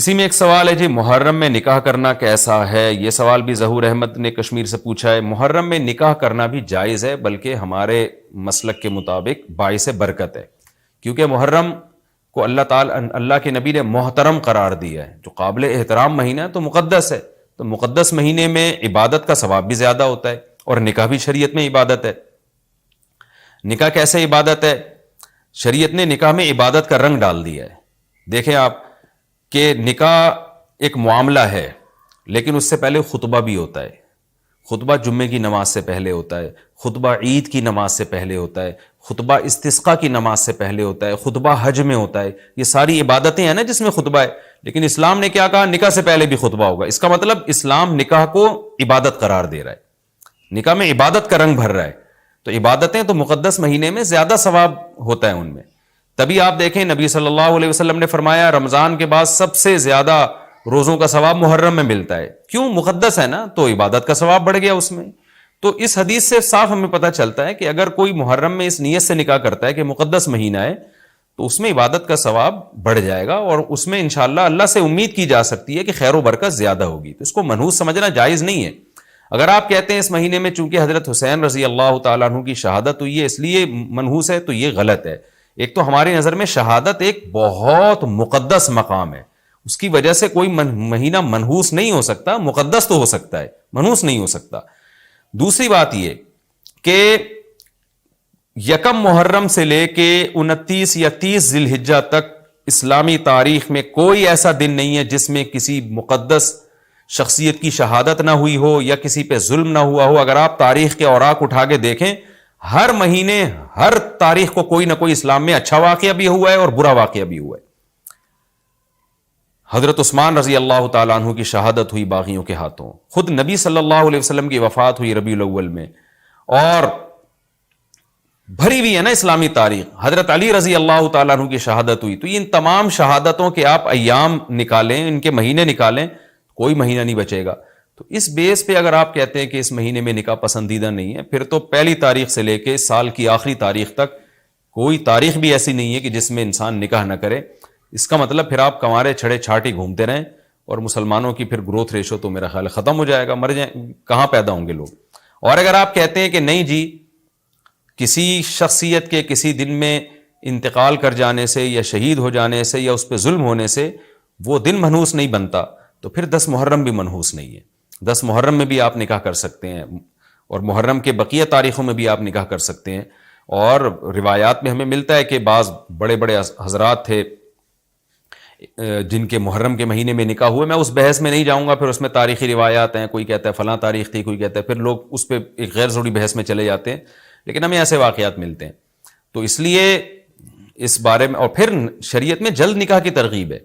اسی میں ایک سوال ہے جی، محرم میں نکاح کرنا کیسا ہے؟ یہ سوال بھی ظہور احمد نے کشمیر سے پوچھا ہے۔ محرم میں نکاح کرنا بھی جائز ہے، بلکہ ہمارے مسلک کے مطابق باعث برکت ہے، کیونکہ محرم کو اللہ کے نبی نے محترم قرار دیا ہے، جو قابل احترام مہینہ ہے تو مقدس ہے، تو مقدس مہینے میں عبادت کا ثواب بھی زیادہ ہوتا ہے، اور نکاح بھی شریعت میں عبادت ہے۔ نکاح کیسے عبادت ہے؟ شریعت نے نکاح میں عبادت کا رنگ ڈال دیا ہے۔ دیکھیں آپ کہ نکاح ایک معاملہ ہے، لیکن اس سے پہلے خطبہ بھی ہوتا ہے۔ خطبہ جمعے کی نماز سے پہلے ہوتا ہے، خطبہ عید کی نماز سے پہلے ہوتا ہے، خطبہ استسقاء کی نماز سے پہلے ہوتا ہے، خطبہ حج میں ہوتا ہے۔ یہ ساری عبادتیں ہیں نا جس میں خطبہ ہے، لیکن اسلام نے کیا کہا؟ نکاح سے پہلے بھی خطبہ ہوگا۔ اس کا مطلب اسلام نکاح کو عبادت قرار دے رہا ہے، نکاح میں عبادت کا رنگ بھر رہا ہے۔ تو عبادتیں تو مقدس مہینے میں زیادہ ثواب ہوتا ہے ان میں۔ تبھی آپ دیکھیں نبی صلی اللہ علیہ وسلم نے فرمایا رمضان کے بعد سب سے زیادہ روزوں کا ثواب محرم میں ملتا ہے۔ کیوں؟ مقدس ہے نا، تو عبادت کا ثواب بڑھ گیا اس میں۔ تو اس حدیث سے صاف ہمیں پتہ چلتا ہے کہ اگر کوئی محرم میں اس نیت سے نکاح کرتا ہے کہ مقدس مہینہ ہے، تو اس میں عبادت کا ثواب بڑھ جائے گا، اور اس میں انشاءاللہ اللہ سے امید کی جا سکتی ہے کہ خیر و برکت زیادہ ہوگی۔ تو اس کو منحوس سمجھنا جائز نہیں ہے۔ اگر آپ کہتے ہیں اس مہینے میں چونکہ حضرت حسین رضی اللہ تعالیٰ عنہ کی شہادت ہوئی ہے اس لیے منحوس ہے، تو یہ غلط ہے۔ ایک تو ہماری نظر میں شہادت ایک بہت مقدس مقام ہے، اس کی وجہ سے کوئی مہینہ منحوس نہیں ہو سکتا، مقدس تو ہو سکتا ہے، منحوس نہیں ہو سکتا۔ دوسری بات یہ کہ یکم محرم سے لے کے 29 یا 30 ذی الحجہ تک اسلامی تاریخ میں کوئی ایسا دن نہیں ہے جس میں کسی مقدس شخصیت کی شہادت نہ ہوئی ہو یا کسی پہ ظلم نہ ہوا ہو۔ اگر آپ تاریخ کے اوراق اٹھا کے دیکھیں، ہر مہینے ہر تاریخ کو کوئی نہ کوئی اسلام میں اچھا واقعہ بھی ہوا ہے اور برا واقعہ بھی ہوا ہے۔ حضرت عثمان رضی اللہ تعالیٰ عنہ کی شہادت ہوئی باغیوں کے ہاتھوں، خود نبی صلی اللہ علیہ وسلم کی وفات ہوئی ربیع الاول میں، اور بھری ہوئی ہے نا اسلامی تاریخ۔ حضرت علی رضی اللہ تعالیٰ عنہ کی شہادت ہوئی۔ تو ان تمام شہادتوں کے آپ ایام نکالیں، ان کے مہینے نکالیں، کوئی مہینہ نہیں بچے گا۔ تو اس بیس پہ اگر آپ کہتے ہیں کہ اس مہینے میں نکاح پسندیدہ نہیں ہے، پھر تو پہلی تاریخ سے لے کے سال کی آخری تاریخ تک کوئی تاریخ بھی ایسی نہیں ہے کہ جس میں انسان نکاح نہ کرے۔ اس کا مطلب پھر آپ کنوارے چھڑے چھاٹی گھومتے رہیں، اور مسلمانوں کی پھر گروتھ ریشو تو میرا خیال ختم ہو جائے گا، مر جائیں، کہاں پیدا ہوں گے لوگ۔ اور اگر آپ کہتے ہیں کہ نہیں جی، کسی شخصیت کے کسی دن میں انتقال کر جانے سے یا شہید ہو جانے سے یا اس پہ ظلم ہونے سے وہ دن منحوس نہیں بنتا، تو پھر 10 محرم بھی منحوس نہیں ہے۔ 10 محرم میں بھی آپ نکاح کر سکتے ہیں، اور محرم کے بقیہ تاریخوں میں بھی آپ نکاح کر سکتے ہیں۔ اور روایات میں ہمیں ملتا ہے کہ بعض بڑے بڑے حضرات تھے جن کے محرم کے مہینے میں نکاح ہوئے۔ میں اس بحث میں نہیں جاؤں گا، پھر اس میں تاریخی روایات ہیں، کوئی کہتا ہے فلاں تاریخ تھی، کوئی کہتا ہے، پھر لوگ اس پہ ایک غیر ضروری بحث میں چلے جاتے ہیں، لیکن ہمیں ایسے واقعات ملتے ہیں۔ تو اس لیے اس بارے میں، اور پھر شریعت میں جلد نکاح کی ترغیب ہے۔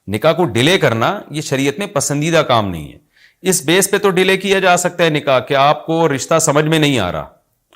نکاح کو ڈیلے کرنا یہ شریعت میں پسندیدہ کام نہیں ہے۔ اس بیس پہ تو ڈیلے کیا جا سکتا ہے نکاح کہ آپ کو رشتہ سمجھ میں نہیں آ رہا،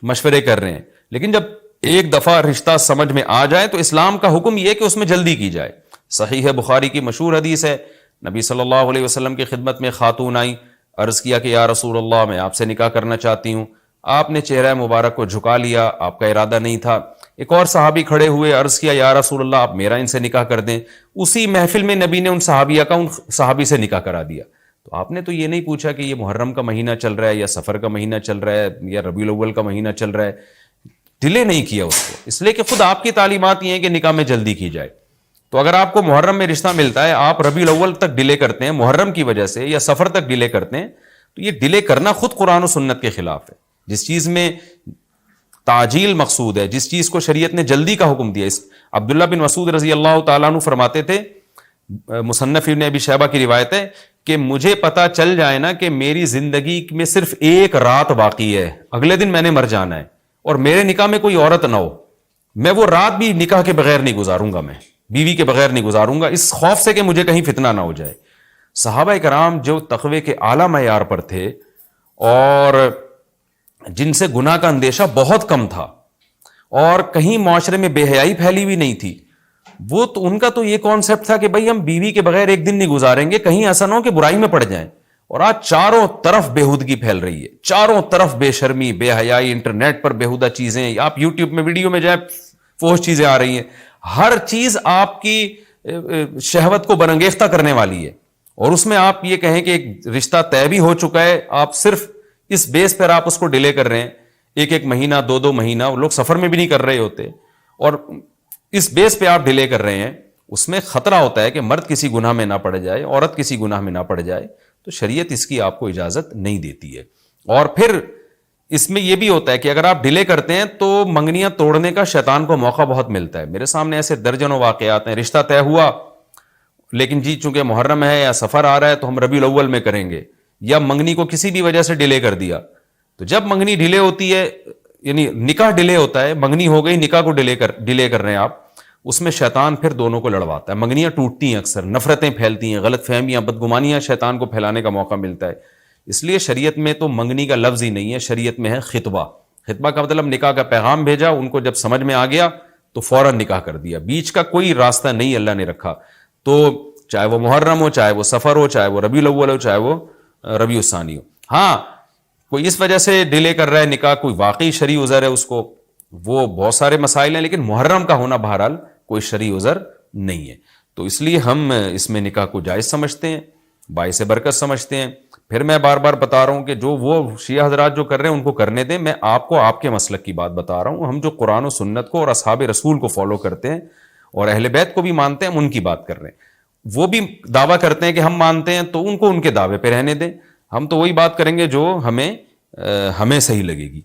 مشورے کر رہے ہیں، لیکن جب ایک دفعہ رشتہ سمجھ میں آ جائے تو اسلام کا حکم یہ ہے کہ اس میں جلدی کی جائے۔ صحیح ہے، بخاری کی مشہور حدیث ہے، نبی صلی اللہ علیہ وسلم کی خدمت میں خاتون آئی، عرض کیا کہ یا رسول اللہ میں آپ سے نکاح کرنا چاہتی ہوں۔ آپ نے چہرہ مبارک کو جھکا لیا، آپ کا ارادہ نہیں تھا۔ ایک اور صحابی کھڑے ہوئے، عرض کیا یا رسول اللہ آپ میرا ان سے نکاح کر دیں۔ اسی محفل میں نبی نے ان صحابیہ کا ان صحابی سے نکاح کرا دیا۔ تو آپ نے تو یہ نہیں پوچھا کہ یہ محرم کا مہینہ چل رہا ہے یا سفر کا مہینہ چل رہا ہے یا ربیع الاول کا مہینہ چل رہا ہے، ڈیلے نہیں کیا اس کو، اس لیے کہ خود آپ کی تعلیمات یہ ہیں کہ نکاح میں جلدی کی جائے۔ تو اگر آپ کو محرم میں رشتہ ملتا ہے، آپ ربیع الاول تک ڈیلے کرتے ہیں محرم کی وجہ سے یا سفر تک ڈیلے کرتے ہیں، تو یہ ڈیلے کرنا خود قرآن و سنت کے خلاف ہے۔ جس چیز میں تعجیل مقصود ہے، جس چیز کو شریعت نے جلدی کا حکم دیا، عبداللہ بن مسعود رضی اللہ تعالیٰ عنہ فرماتے تھے، مصنف ابن ابی شیبہ کی روایت ہے کہ مجھے پتا چل جائے نا کہ میری زندگی میں صرف ایک رات باقی ہے، اگلے دن میں نے مر جانا ہے، اور میرے نکاح میں کوئی عورت نہ ہو، میں وہ رات بھی نکاح کے بغیر نہیں گزاروں گا، میں بیوی کے بغیر نہیں گزاروں گا، اس خوف سے کہ مجھے کہیں فتنہ نہ ہو جائے۔ صحابہ کرام جو تقوی کے اعلیٰ معیار پر تھے اور جن سے گناہ کا اندیشہ بہت کم تھا اور کہیں معاشرے میں بے حیائی پھیلی ہوئی نہیں تھی، وہ تو ان کا تو یہ کانسیپٹ تھا کہ بھئی ہم بیوی کے بغیر ایک دن نہیں گزاریں گے، کہیں ایسا نہ ہو کہ برائی میں پڑ جائیں۔ اور آج چاروں طرف بےہودگی پھیل رہی ہے، چاروں طرف بے شرمی، بے حیائی، انٹرنیٹ پر بےہودہ چیزیں، آپ یوٹیوب میں ویڈیو میں جائیں فحش چیزیں آ رہی ہیں، ہر چیز آپ کی شہوت کو برانگیختہ کرنے والی ہے، اور اس میں آپ یہ کہیں کہ ایک رشتہ طے بھی ہو چکا ہے، آپ صرف اس بیس پر آپ اس کو ڈیلے کر رہے ہیں، ایک مہینہ 2 مہینہ، وہ لوگ سفر میں بھی نہیں کر رہے ہوتے، اور اس بیس پہ آپ ڈیلے کر رہے ہیں، اس میں خطرہ ہوتا ہے کہ مرد کسی گناہ میں نہ پڑ جائے، عورت کسی گناہ میں نہ پڑ جائے، تو شریعت اس کی آپ کو اجازت نہیں دیتی ہے۔ اور پھر اس میں یہ بھی ہوتا ہے کہ اگر آپ ڈیلے کرتے ہیں تو منگنیاں توڑنے کا شیطان کو موقع بہت ملتا ہے۔ میرے سامنے ایسے درجنوں واقعات ہیں، رشتہ طے ہوا لیکن جی چونکہ محرم ہے یا سفر آ رہا ہے تو ہم ربیع الاول میں کریں گے، یا منگنی کو کسی بھی وجہ سے ڈیلے کر دیا، تو جب منگنی ڈیلے ہوتی ہے، یعنی نکاح ڈیلے ہوتا ہے، منگنی ہو گئی، نکاح کو ڈیلے کر رہے ہیں آپ، اس میں شیطان پھر دونوں کو لڑواتا ہے، منگنیاں ٹوٹتی ہیں، اکثر نفرتیں پھیلتی ہیں، غلط فہمیاں، بدگمانیاں شیطان کو پھیلانے کا موقع ملتا ہے۔ اس لیے شریعت میں تو منگنی کا لفظ ہی نہیں ہے، شریعت میں ہے خطبہ۔ خطبہ کا مطلب نکاح کا پیغام بھیجا، ان کو جب سمجھ میں آ گیا تو فوراً نکاح کر دیا، بیچ کا کوئی راستہ نہیں اللہ نے رکھا۔ تو چاہے وہ محرم ہو، چاہے وہ سفر ہو، چاہے وہ ربیع الاول ہو، چاہے وہ ربیع الثانی ہو۔ ہاں کوئی اس وجہ سے ڈیلے کر رہا ہے نکاح، کوئی واقعی شرعی عذر ہے اس کو، وہ بہت سارے مسائل ہیں، لیکن محرم کا ہونا بہرحال کوئی شرعی عذر نہیں ہے، تو اس لیے ہم اس میں نکاح کو جائز سمجھتے ہیں، باعث برکت سمجھتے ہیں۔ پھر میں بار بار بتا رہا ہوں کہ جو وہ شیعہ حضرات جو کر رہے ہیں ان کو کرنے دیں، میں آپ کو آپ کے مسلک کی بات بتا رہا ہوں۔ ہم جو قرآن و سنت کو اور اصحاب رسول کو فالو کرتے ہیں اور اہل بیت کو بھی مانتے ہیں، ہم ان کی بات کر رہے ہیں۔ وہ بھی دعویٰ کرتے ہیں کہ ہم مانتے ہیں، تو ان کو ان کے دعوے پہ رہنے دیں، ہم تو وہی بات کریں گے جو ہمیں صحیح لگے گی۔